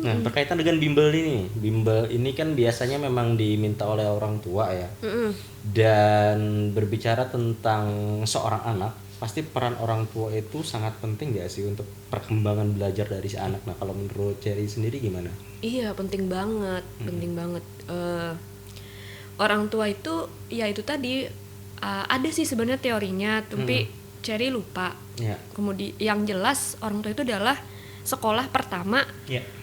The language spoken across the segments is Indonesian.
Nah, berkaitan dengan bimbel ini. Bimbel ini kan biasanya memang diminta oleh orang tua ya. Dan berbicara tentang seorang anak, pasti peran orang tua itu sangat penting gak sih untuk perkembangan belajar dari si anak. Nah, kalau menurut Cherry sendiri gimana? Iya, penting banget, penting banget. Orang tua itu, ya itu tadi ada sih sebenarnya teorinya, tapi Cherry lupa. Ya. Kemudian yang jelas orang tua itu adalah sekolah pertama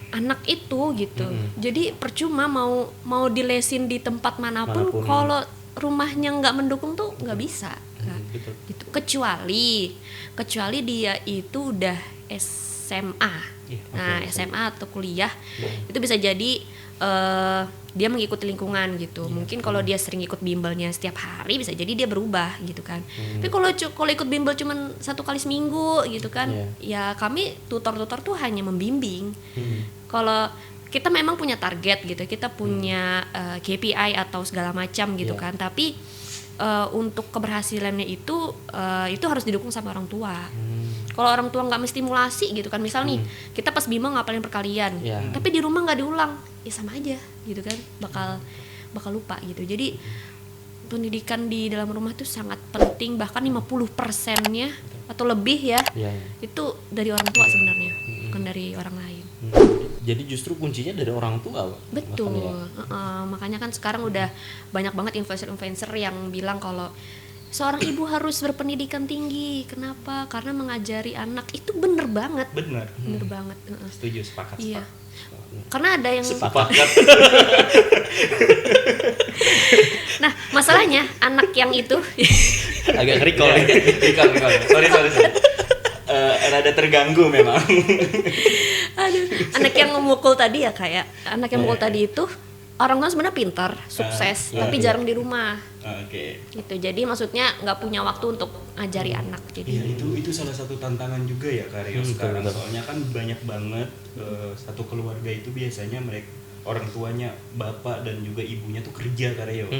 anak itu gitu. Jadi percuma mau dilesin di tempat manapun kalau rumahnya nggak mendukung tuh nggak bisa. Betul. Gitu. Kecuali dia itu udah SMA. Nah, SMA atau kuliah itu bisa jadi dia mengikuti lingkungan gitu. Mungkin kalau dia sering ikut bimbelnya setiap hari bisa jadi dia berubah gitu kan. Tapi kalau ikut bimbel cuman 1 kali seminggu gitu kan, ya kami tutor-tutor tuh hanya membimbing. Kalau kita memang punya target gitu, kita punya KPI atau segala macam gitu kan. Tapi untuk keberhasilannya itu harus didukung sama orang tua. Kalau orang tua nggak menstimulasi gitu kan, misal nih kita pas bimbel ngapalin perkalian, tapi di rumah nggak diulang, ya sama aja gitu kan, bakal lupa gitu. Jadi pendidikan di dalam rumah tuh sangat penting, bahkan 50%-nya atau lebih ya, itu dari orang tua sebenarnya, bukan dari orang lain. Jadi justru kuncinya dari orang tua. Betul. Makanya kan sekarang udah banyak banget influencer-influencer yang bilang kalau seorang ibu harus berpendidikan tinggi. Kenapa? Karena mengajari anak itu bener banget. Bener banget. Setuju, sepakat. Iya. Karena ada yang Sepakat. Nah, masalahnya anak yang itu Agak recall. Recall. Sorry. Rada terganggu memang. aduh, anak yang memukul tadi ya kayak anak yang memukul tadi itu orang tua sebenarnya pintar, sukses, tapi jarang di rumah. Oke. Gitu. Jadi maksudnya nggak punya waktu untuk ngajari anak. Jadi Iya, itu salah satu tantangan juga ya Karyo sekarang. betul. Soalnya kan banyak banget satu keluarga itu biasanya mereka orang tuanya, bapak dan juga ibunya tuh kerja Karyo.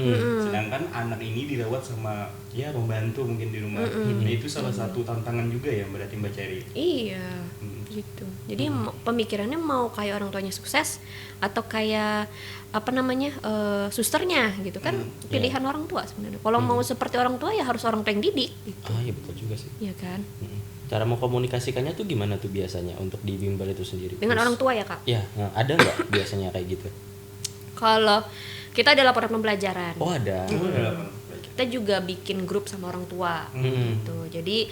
Sedangkan anak ini dirawat sama ya pembantu mungkin di rumah. Nah, itu salah satu tantangan juga ya berarti Mbak Cherry. iya, gitu. Jadi pemikirannya mau kayak orang tuanya sukses atau kayak apa namanya susternya gitu kan, pilihan orang tua sebenarnya. Kalau mau seperti orang tua ya harus orang tua yang didik. Gitu. Iya betul juga sih. Iya kan? Cara mengkomunikasikannya tuh gimana tuh biasanya untuk di bimbel itu sendiri? Dengan orang tua ya kak. Ya, ada nggak biasanya kayak gitu? Kalau kita ada laporan pembelajaran. Oh ada. Kita juga bikin grup sama orang tua gitu. Jadi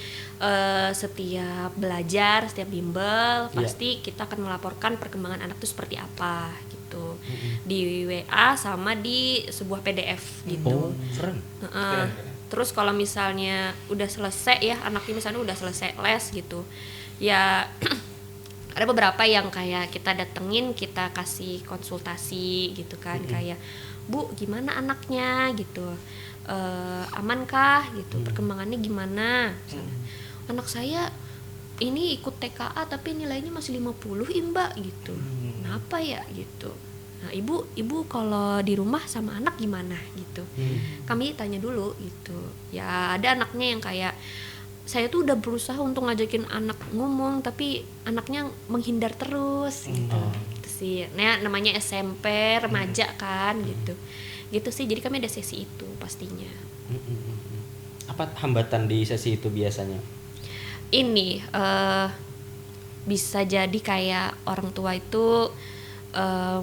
setiap belajar, setiap bimbel pasti kita akan melaporkan perkembangan anak itu seperti apa gitu. Di WA sama di sebuah PDF gitu. Oh keren. Terus kalau misalnya udah selesai ya, anaknya misalnya udah selesai les gitu. Ya ada beberapa yang kayak kita datengin, kita kasih konsultasi gitu kan, kayak Bu gimana anaknya gitu, amankah gitu, perkembangannya gimana misalnya. Anak saya ini ikut TKA tapi nilainya masih 50 Mbak gitu, kenapa ya gitu. Nah ibu kalau di rumah sama anak gimana gitu, kami tanya dulu gitu. Ya ada anaknya yang kayak saya tuh udah berusaha untuk ngajakin anak ngomong tapi anaknya menghindar terus gitu. Gitu sih. Nah, namanya SMP remaja kan gitu sih. Jadi kami ada sesi itu pastinya. Apa hambatan di sesi itu biasanya? Ini bisa jadi kayak orang tua itu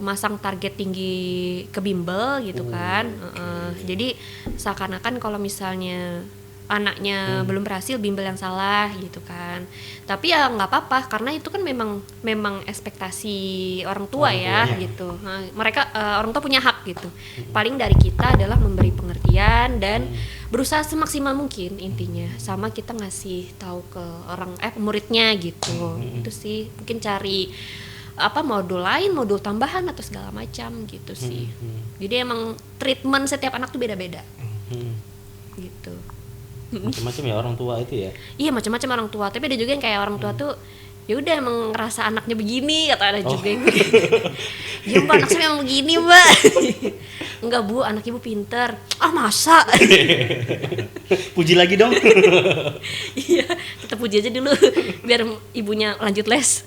masang target tinggi ke bimbel gitu kan. Jadi seakan-akan kalau misalnya anaknya belum berhasil, bimbel yang salah gitu kan. Tapi ya nggak apa-apa karena itu kan memang ekspektasi orang tua ya gitu. Nah, mereka orang tua punya hak gitu. Paling dari kita adalah memberi pengertian dan berusaha semaksimal mungkin intinya. Sama kita ngasih tahu ke orang muridnya gitu. Itu sih mungkin cari modul lain, modul tambahan atau segala macam gitu sih. Jadi emang treatment setiap anak tuh beda-beda. Gitu. Macam-macam ya orang tua itu ya. Iya macam-macam orang tua, tapi ada juga yang kayak orang tua tuh ya udah emang ngerasa anaknya begini, atau ada juga yang begitu. Ya Mbak, anak saya emang begini Mbak. Enggak Bu, anak ibu pinter. Ah masa? Puji lagi dong. Iya, kita puji aja dulu biar ibunya lanjut les.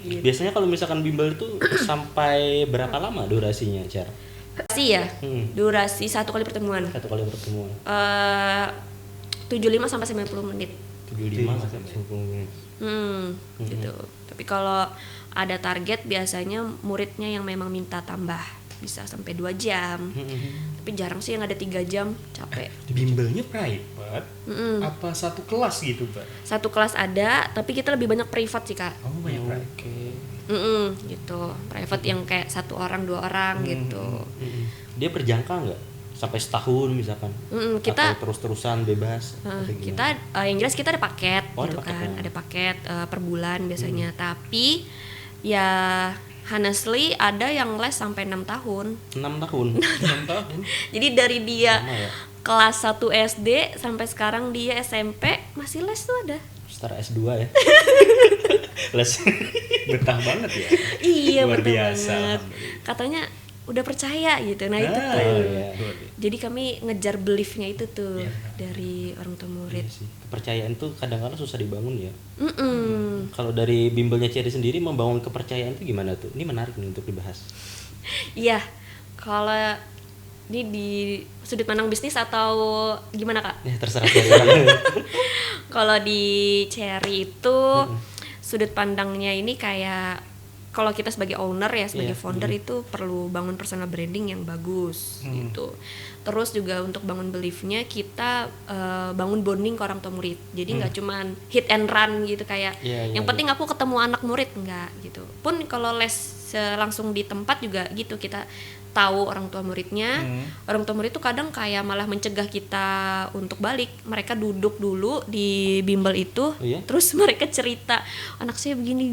Gitu. Biasanya kalau misalkan bimbel itu sampai berapa lama durasinya, Cer? Durasi ya, durasi 1 kali pertemuan. 1 kali pertemuan. 75 sampai 90 menit. 75 sampai 90 menit. Gitu. Tapi kalau ada target biasanya muridnya yang memang minta tambah bisa sampai 2 jam. Tapi jarang sih yang ada 3 jam, capek. Bimbelnya private apa satu kelas gitu, Pak? Satu kelas ada, tapi kita lebih banyak privat sih, Kak. Oh, banyak private. Oke. Gitu. Private yang kayak 1 orang 2 orang gitu. Dia berjangka nggak? Sampai setahun misalkan? Kita atau terus-terusan bebas? Atau gimana? kita yang jelas kita ada paket Oh, gitu ada paket kan, ya. ada paket per bulan biasanya. Tapi ya honestly ada yang les sampai 6 tahun. 6 tahun. 6 tahun. Jadi dari dia Lama ya? kelas 1 SD sampai sekarang dia SMP masih les tuh ada. Setara S2 ya. Les. Betah banget ya. Iya, Luar betul biasa, banget. alhamdulillah. Katanya udah percaya gitu. Nah, itu tuh. iya. Jadi kami ngejar beliefnya itu tuh Iya. dari orang tua murid. Iya sih. Kepercayaan tuh kadang-kadang susah dibangun ya. Mm-mm. Kalau dari bimbelnya Cherry sendiri membangun kepercayaan itu gimana tuh? Ini menarik nih untuk dibahas. Iya, kalau ini di sudut pandang bisnis atau gimana, Kak? Ya terserah Cherry. Kalau di Cherry itu sudut pandangnya ini kayak kalau kita sebagai owner ya, sebagai founder itu perlu bangun personal branding yang bagus gitu. Terus juga untuk bangun beliefnya kita bangun bonding ke orang tua murid. Jadi nggak cuman hit and run gitu kayak yang penting aku ketemu anak murid, enggak gitu. Pun kalau les langsung di tempat juga gitu, kita tahu orang tua muridnya. Orang tua murid tuh kadang kayak malah mencegah kita untuk balik. Mereka duduk dulu di bimbel itu, terus mereka cerita anak saya begini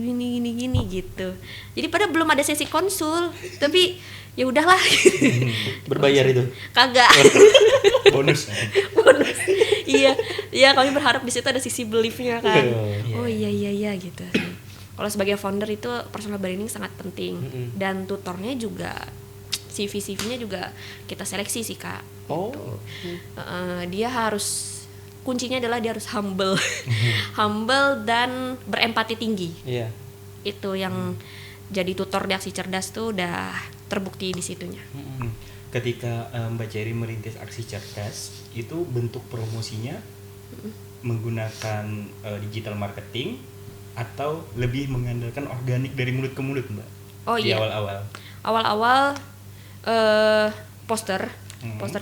gini gitu. Jadi padahal belum ada sesi konsul, tapi ya udahlah. Berbayar itu? Kagak. Bonus. Bonus. Iya kami berharap di situ ada sisi beliefnya kan. Oh iya gitu. Kalau sebagai founder itu personal branding sangat penting, dan tutornya juga CV-nya juga kita seleksi sih, Kak. Oh. Dia harus, kuncinya adalah dia harus humble, humble dan berempati tinggi. Iya. Itu yang jadi tutor di Aksi Cerdas tuh udah terbukti di situnya. Ketika Mbak Cherry merintis Aksi Cerdas, itu bentuk promosinya menggunakan digital marketing atau lebih mengandalkan organik dari mulut ke mulut, Mbak? Oh di iya. Awal-awal poster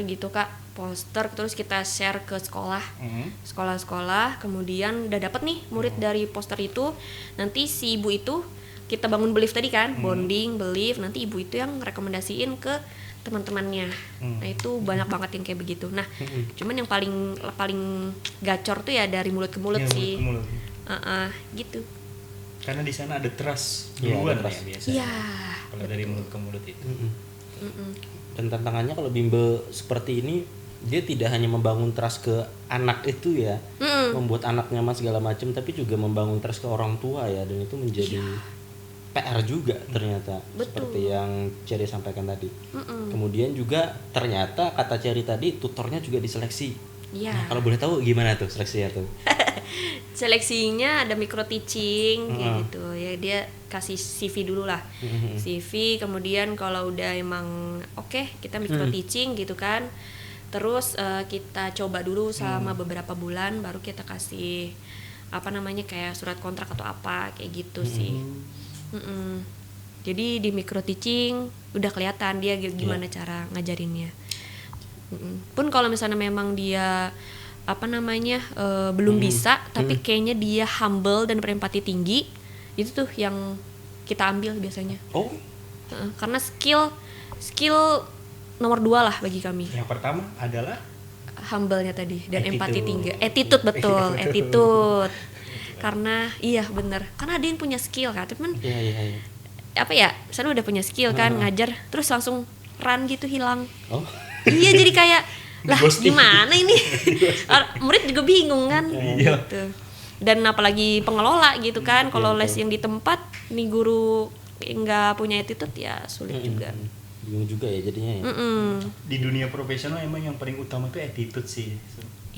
gitu, Kak. Poster terus kita share ke sekolah-sekolah, kemudian udah dapet nih murid dari poster itu. Nanti si ibu itu kita bangun belief tadi kan, bonding, belief, nanti ibu itu yang rekomendasiin ke teman-temannya. Nah, itu banyak banget yang kayak begitu. Nah, cuman yang paling gacor tuh ya dari mulut ke mulut sih. Mulut ke mulut. Gitu. Karena di sana ada trust Iya, duluan ada ya trust. biasanya. Iya. Kalau dari mulut ke mulut itu. Dan tantangannya kalau bimbel seperti ini, dia tidak hanya membangun trust ke anak itu ya, membuat anak nyaman segala macam, tapi juga membangun trust ke orang tua ya, dan itu menjadi PR juga ternyata. Betul. Seperti yang Cherry sampaikan tadi. Kemudian juga ternyata kata Cherry tadi tutornya juga diseleksi. Iya. Nah, kalau boleh tahu gimana tuh seleksinya tuh? Seleksinya ada micro teaching kayak gitu ya, dia kasih CV dulu lah. CV, kemudian kalau udah emang oke, kita micro teaching gitu kan, terus kita coba dulu sama beberapa bulan, baru kita kasih kayak surat kontrak atau apa kayak gitu sih. Jadi di micro teaching udah kelihatan dia gimana cara ngajarinnya. Pun kalau misalnya memang dia belum bisa, tapi kayaknya dia humble dan berempati tinggi, itu tuh yang kita ambil biasanya. Oh, karena skill nomor 2 lah bagi kami. Yang pertama adalah Humble-nya tadi dan Attitude. empati tinggi. Attitude, betul. Attitude. Karena iya bener, karena ada yang punya skill kan, cuman iya. misalnya udah punya skill kan, ngajar terus langsung run gitu, hilang. Oh. Iya, jadi kayak lah Ghosting. gimana ini? Murid juga bingung kan gitu. Dan apalagi pengelola gitu kan, kalau les yang di tempat nih guru nggak punya attitude ya sulit juga. Bingung juga ya jadinya ya. di dunia profesional emang yang paling utama tuh attitude sih.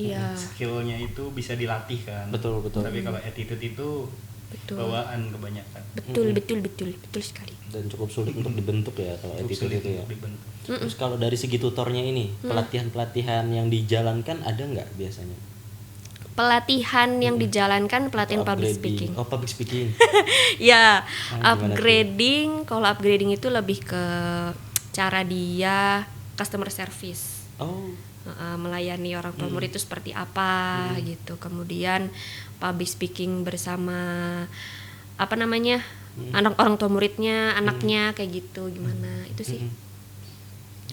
Iya. Skillnya itu bisa dilatih kan. Betul. Tapi kalau attitude itu Betul. bawaan kebanyakan. Betul sekali. Dan cukup sulit untuk dibentuk ya kalau Cukup attitude sulit itu ya. untuk dibentuk. Terus kalau dari segi tutornya ini, pelatihan-pelatihan yang dijalankan ada nggak biasanya? Pelatihan yang dijalankan pelatihan Atau public upgrading? speaking. Oh, public speaking. Ya, Gimana upgrading. Kalau upgrading itu lebih ke cara dia customer service. Oh, Melayani orang tua murid itu seperti apa gitu. Kemudian public speaking bersama apa namanya? Anak orang tua muridnya, anaknya kayak gitu gimana. Itu sih.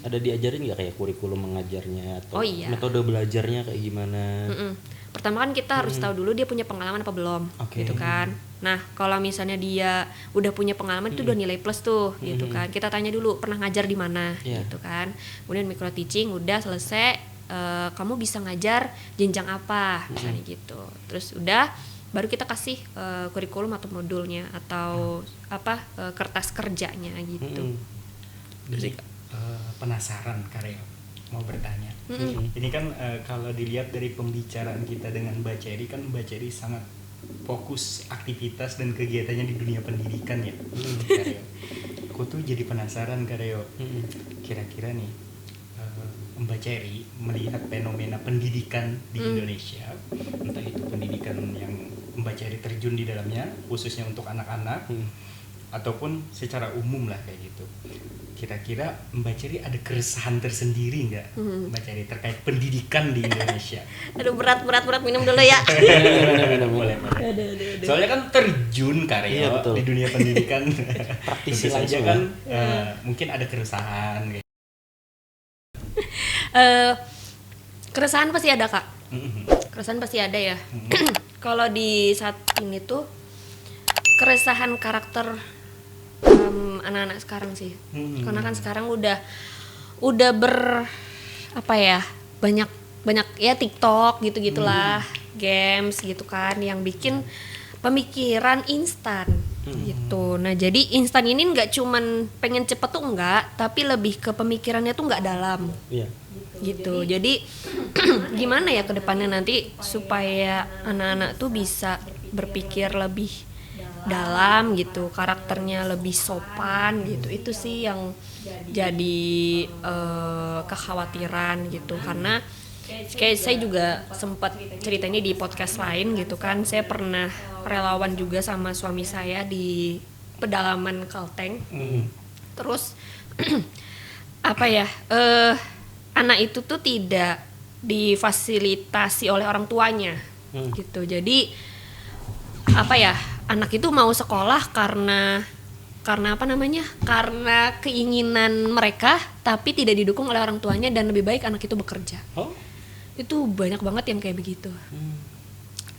ada diajarin nggak kayak kurikulum mengajarnya atau Oh, iya. metode belajarnya kayak gimana? Pertama kan kita harus tahu dulu dia punya pengalaman apa belum, Oke. gitu kan. Nah, kalau misalnya dia udah punya pengalaman itu udah nilai plus tuh, gitu kan. Kita tanya dulu pernah ngajar di mana, Iya. gitu kan. Kemudian micro teaching udah selesai, kamu bisa ngajar jenjang apa, misalnya gitu. Terus udah baru kita kasih kurikulum atau modulnya atau apa kertas kerjanya gitu. Jadi penasaran Karyo, mau bertanya. Ini kan kalau dilihat dari pembicaraan kita dengan Mbak Cherry, kan Mbak Cherry sangat fokus aktivitas dan kegiatannya di dunia pendidikan ya. Karyo. Aku tuh jadi penasaran Karyo. Kira-kira nih Mbak Cherry melihat fenomena pendidikan di Indonesia, entah itu pendidikan yang Mbak Cherry terjun di dalamnya, khususnya untuk anak-anak, ataupun secara umum lah kayak gitu. Kira-kira Mbak Cherry ada keresahan tersendiri nggak Mbak Cherry terkait pendidikan di Indonesia? Aduh berat minum dulu ya. Boleh. Soalnya kan terjun Karyo Iya, betul. di dunia pendidikan. Praktisi Tentu saja langsung kan mungkin ada keresahan kayak. Keresahan pasti ada, Kak. Keresahan pasti ada ya. Kalau di saat ini tuh keresahan karakter anak-anak sekarang sih. Karena kan sekarang udah apa ya, banyak ya TikTok gitu-gitulah, games gitu kan yang bikin pemikiran instan gitu. Nah, jadi instan ini nggak cuman pengen cepet tuh enggak, tapi lebih ke pemikirannya tuh nggak dalam Iya. gitu. Jadi gimana ya ke depannya nanti supaya anak-anak tuh bisa berpikir lebih dalam gitu, karakternya lebih sopan gitu. Itu sih yang jadi kekhawatiran gitu. Karena kayak saya juga sempat cerita ini di podcast lain gitu kan. Saya pernah relawan juga sama suami saya di pedalaman Kalteng. Terus apa ya, anak itu tuh tidak difasilitasi oleh orang tuanya gitu. Jadi apa ya, anak itu mau sekolah karena apa namanya, karena keinginan mereka, tapi tidak didukung oleh orang tuanya, dan lebih baik anak itu bekerja. Oh. Itu banyak banget yang kayak begitu.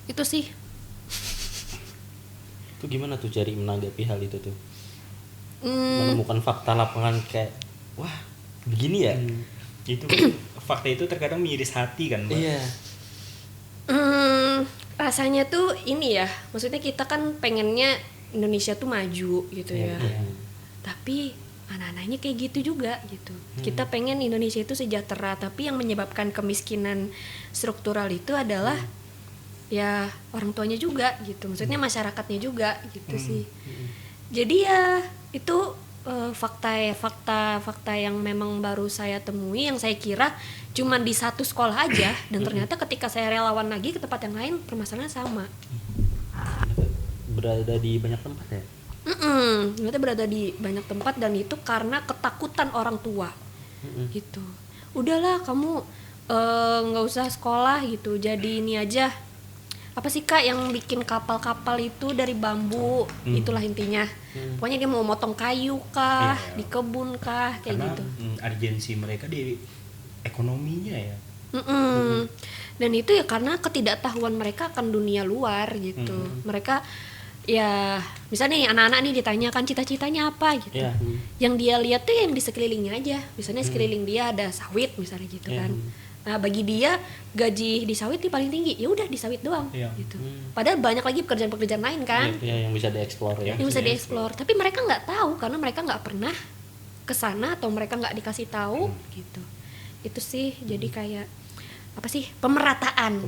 Itu sih. Itu gimana tuh cari menanggapi hal itu tuh? Hmm, Menemukan fakta lapangan kayak wah begini ya? Itu fakta itu terkadang miris hati kan, Mbak. Iya. rasanya tuh ini ya, maksudnya kita kan pengennya Indonesia tuh maju gitu ya. Tapi anak-anaknya kayak gitu juga gitu. Kita pengen Indonesia itu sejahtera, tapi yang menyebabkan kemiskinan struktural itu adalah ya orang tuanya juga gitu. Maksudnya masyarakatnya juga gitu sih. Jadi ya itu fakta yang memang baru saya temui, yang saya kira cuma di satu sekolah aja, dan ternyata ketika saya relawan lagi ke tempat yang lain permasalahannya sama. Berada di banyak tempat ya? Ternyata berada di banyak tempat, dan itu karena ketakutan orang tua gitu. Udahlah kamu nggak usah sekolah gitu, jadi ini aja, apa sih Kak yang bikin kapal-kapal itu dari bambu, itulah intinya. Pokoknya dia mau motong kayu kah, di kebun kah, kayak Karena gitu. urgensi mereka di ekonominya ya. Dan itu ya karena ketidaktahuan mereka akan dunia luar gitu. Mereka ya misalnya nih anak-anak nih ditanyakan cita-citanya apa gitu. Iya. Yang dia lihat tuh yang di sekelilingnya aja. Misalnya sekeliling dia ada sawit misalnya gitu kan. Nah, bagi dia gaji di sawit nih paling tinggi. Ya udah di sawit doang gitu. Padahal banyak lagi pekerjaan-pekerjaan lain kan. Iya, yang bisa dieksplor ya. Yang bisa dieksplor, tapi mereka nggak tahu karena mereka nggak pernah kesana atau mereka nggak dikasih tahu gitu. Itu sih jadi kayak apa sih, pemerataan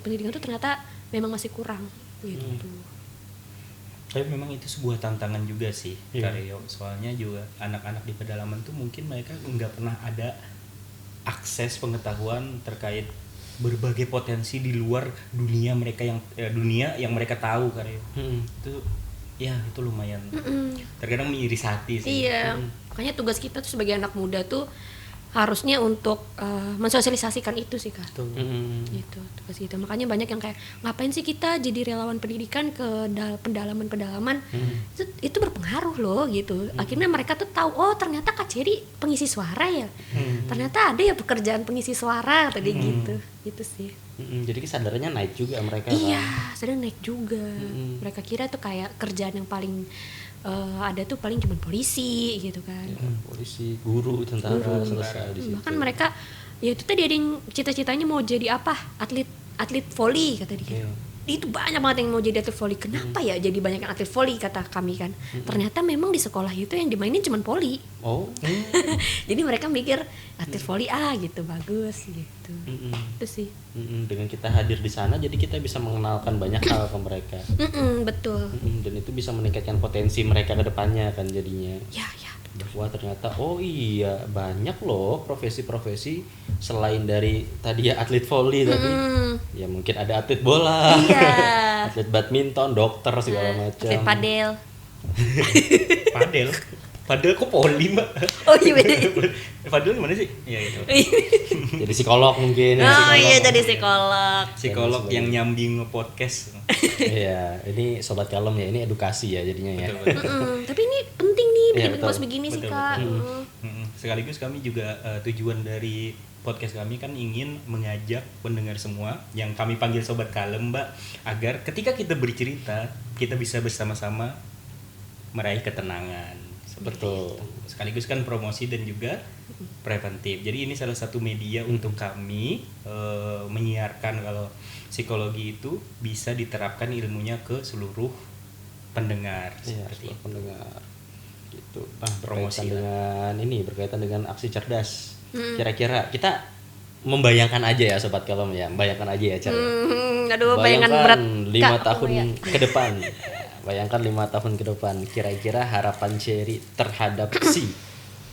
pendidikan itu ternyata memang masih kurang gitu. Tapi memang itu sebuah tantangan juga sih, Iya. Karyo. Soalnya juga anak-anak di pedalaman tuh mungkin mereka nggak pernah ada akses pengetahuan terkait berbagai potensi di luar dunia mereka dunia yang mereka tahu, Karyo. Itu ya itu lumayan terkadang mengiris hati sih. Iya, makanya tugas kita tuh sebagai anak muda tuh harusnya untuk mensosialisasikan itu sih Kak. Gitu tugas kita. Makanya banyak yang kayak ngapain sih kita jadi relawan pendidikan ke pendalaman-pendalaman. Itu berpengaruh loh gitu. Akhirnya mereka tuh tahu, oh ternyata Kak Cherry pengisi suara ya. Ternyata ada ya pekerjaan pengisi suara tadi gitu. Gitu sih. Jadi kesadarannya naik juga mereka. Iya, sedang naik juga. Mereka kira tuh kayak kerjaan yang paling ada tuh paling cuma polisi gitu kan. Polisi, guru, tentara, selesai di situ. Bahkan mereka ya itu tadi ada yang cita-citanya mau jadi apa? Atlet voli kata dia. Itu banyak banget yang mau jadi atlet voli. Kenapa ya jadi banyak yang atlet voli kata kami kan? Ternyata memang di sekolah itu yang dimainin cuma voli. Oh. Jadi mereka mikir atlet voli gitu bagus gitu. Itu sih. Dengan kita hadir di sana jadi kita bisa mengenalkan banyak hal ke mereka. Betul. Dan itu bisa meningkatkan potensi mereka ke depannya kan jadinya. Ya. Wah ternyata oh iya banyak loh profesi-profesi selain dari tadi ya atlet voli tadi. Ya mungkin ada atlet bola. Iya. Atlet badminton, dokter segala macam. Atlet padel. Padel kok poli Mbak? Oh iya beda. Padel gimana sih? Iya itu. Jadi psikolog mungkin. Iya jadi psikolog. Psikolog yang nyambing nge-podcast. Iya, ini sobat kalem ya, ini edukasi ya jadinya ya. Betul. Tapi ini penting nih bikin Iya, podcast betul. begini sih Betul, Kak. Sekaligus kami juga tujuan dari podcast kami kan ingin mengajak pendengar semua yang kami panggil sobat kalem Mbak, agar ketika kita bercerita kita bisa bersama-sama meraih ketenangan. Betul. Sekaligus kan promosi dan juga preventif. Jadi ini salah satu media untuk kami menyiarkan kalau psikologi itu bisa diterapkan ilmunya ke seluruh pendengar. Iya, Seperti itu. pendengar. Gitu. Promosi Berkaitan dengan aksi cerdas. Kira-kira kita membayangkan aja ya sobat kalem ya, bayangkan aja ya cara. Aduh bayangan berat 5 Kak, tahun ya. ke depan. Bayangkan 5 tahun ke depan, kira-kira harapan Cherry terhadap si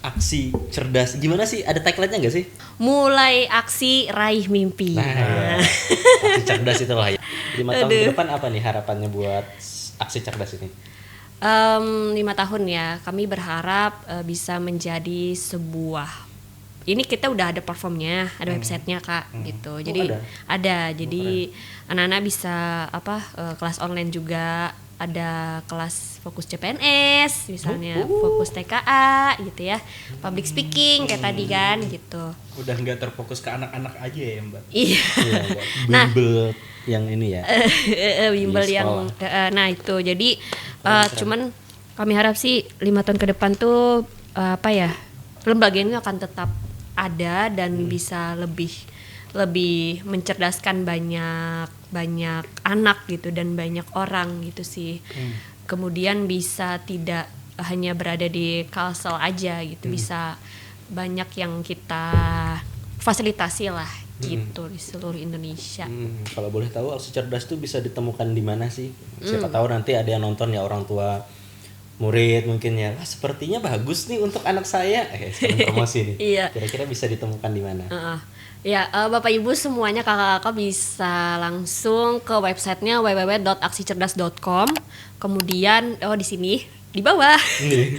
aksi cerdas gimana sih? Ada tagline-nya nggak sih? Mulai aksi raih mimpi. Nah, aksi cerdas itulah ya. 5 tahun ke depan apa nih harapannya buat aksi cerdas ini? 5 tahun ya, kami berharap bisa menjadi sebuah. Ini kita udah ada platformnya, ada websitenya Kak, gitu. Jadi ada. Jadi anak-anak bisa kelas online juga. Ada kelas fokus CPNS misalnya, fokus TKA gitu ya, public speaking kayak tadi kan gitu. Udah nggak terfokus ke anak-anak aja ya Mbak? Iya. Nah, bimbel yang ini ya. Bimbel yang itu. Jadi cuman kami harap sih 5 tahun ke depan tuh lembaga ini akan tetap ada dan bisa lebih mencerdaskan banyak anak gitu dan banyak orang gitu sih. Kemudian bisa tidak hanya berada di Kalsel aja gitu, bisa banyak yang kita fasilitasi lah gitu di seluruh Indonesia. Kalau boleh tahu aksi cerdas tuh bisa ditemukan di mana sih? Siapa tahu nanti ada yang nonton ya, orang tua, murid mungkin ya. Wah, sepertinya bagus nih untuk anak saya. Sekarang promosi nih. Iya. Kira-kira bisa ditemukan di mana? Ya, Bapak Ibu semuanya, kakak-kakak bisa langsung ke websitenya www.aksicerdas.com. Kemudian di sini di bawah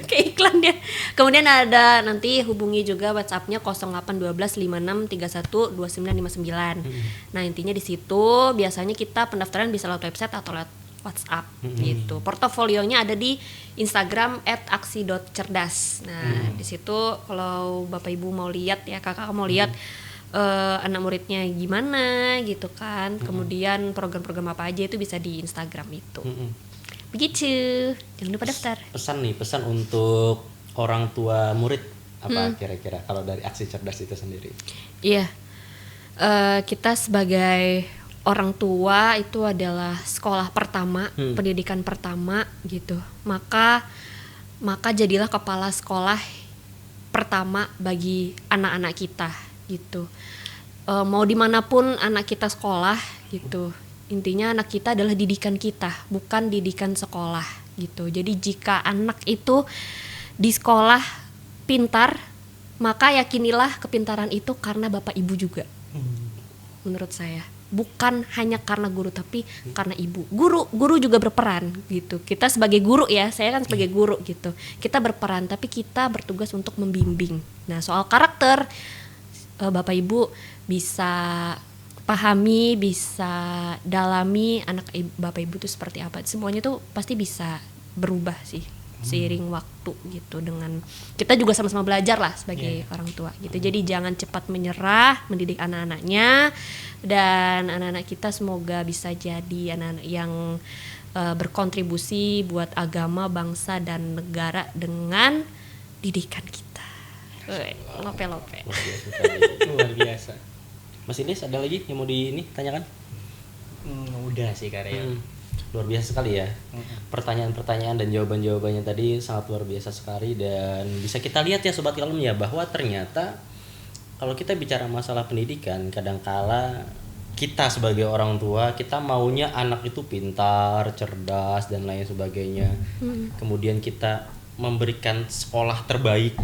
kayak iklan dia. Kemudian ada nanti hubungi juga WhatsApp-nya 081256312959. Nah, intinya di situ biasanya kita pendaftaran bisa lewat website atau lewat WhatsApp gitu. Portofolionya ada di Instagram @aksi.cerdas. Nah, di situ kalau Bapak Ibu mau lihat ya, kakak mau lihat anak muridnya gimana gitu kan. Kemudian program-program apa aja itu bisa di Instagram itu. Begitu. Jangan lupa daftar. Pesan untuk orang tua murid apa kira-kira kalau dari aksi cerdas itu sendiri? Iya. Kita sebagai orang tua itu adalah sekolah pertama, pendidikan pertama gitu. Maka jadilah kepala sekolah pertama bagi anak-anak kita gitu. Mau dimanapun anak kita sekolah gitu, intinya anak kita adalah didikan kita, bukan didikan sekolah gitu. Jadi jika anak itu di sekolah pintar, maka yakinilah kepintaran itu karena bapak ibu juga. Menurut saya bukan hanya karena guru tapi karena ibu. Guru juga berperan gitu. Kita sebagai guru ya, saya kan sebagai guru gitu. Kita berperan tapi kita bertugas untuk membimbing. Nah, soal karakter bapak ibu bisa pahami, bisa dalami anak bapak ibu itu seperti apa. Semuanya tuh pasti bisa berubah sih seiring waktu gitu. Dengan kita juga sama-sama belajar lah sebagai orang tua gitu. Jadi jangan cepat menyerah mendidik anak-anaknya, dan anak-anak kita semoga bisa jadi anak-anak yang berkontribusi buat agama, bangsa dan negara dengan didikan kita. Lope-lope. Luar biasa. Mas Ilis, ada lagi yang mau tanyakan? Udah sih karya. Luar biasa sekali ya. Pertanyaan-pertanyaan dan jawaban-jawabannya tadi sangat luar biasa sekali, dan bisa kita lihat ya Sobat Kalem ya, bahwa ternyata kalau kita bicara masalah pendidikan, kadangkala kita sebagai orang tua, kita maunya anak itu pintar, cerdas dan lain sebagainya. Kemudian kita memberikan sekolah terbaik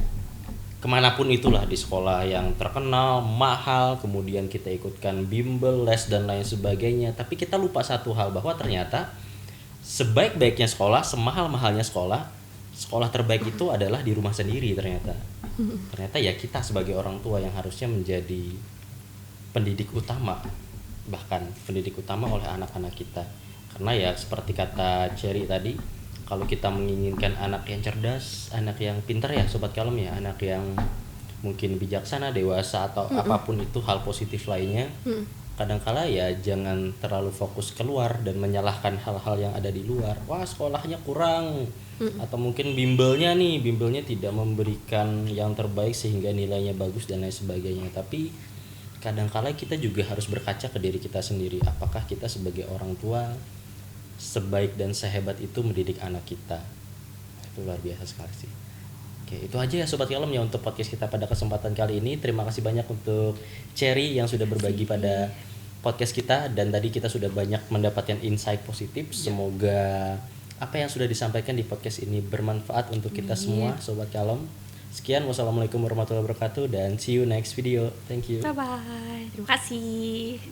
kemanapun itulah, di sekolah yang terkenal, mahal, kemudian kita ikutkan bimbel, les dan lain sebagainya. Tapi kita lupa satu hal, bahwa ternyata sebaik-baiknya sekolah, semahal-mahalnya sekolah, sekolah terbaik itu adalah di rumah sendiri ternyata. Ternyata ya kita sebagai orang tua yang harusnya menjadi pendidik utama, bahkan pendidik utama oleh anak-anak kita. Karena ya seperti kata Cherry tadi, kalau kita menginginkan anak yang cerdas, anak yang pintar ya Sobat Kalem ya, anak yang mungkin bijaksana, dewasa atau apapun itu hal positif lainnya, kadangkala ya jangan terlalu fokus keluar dan menyalahkan hal-hal yang ada di luar. Wah, sekolahnya kurang, atau mungkin bimbelnya tidak memberikan yang terbaik sehingga nilainya bagus dan lain sebagainya. Tapi kadangkala kita juga harus berkaca ke diri kita sendiri, apakah kita sebagai orang tua sebaik dan sehebat itu mendidik anak kita. Itu luar biasa sekali sih. Oke, itu aja ya Sobat Kalem ya untuk podcast kita pada kesempatan kali ini. Terima kasih banyak untuk Cherry yang sudah berbagi pada podcast kita, dan tadi kita sudah banyak mendapatkan insight positif. Semoga apa yang sudah disampaikan di podcast ini bermanfaat untuk kita semua Sobat Kalem. Sekian, wassalamualaikum warahmatullahi wabarakatuh, dan see you next video. Thank you. Bye bye. Terima kasih.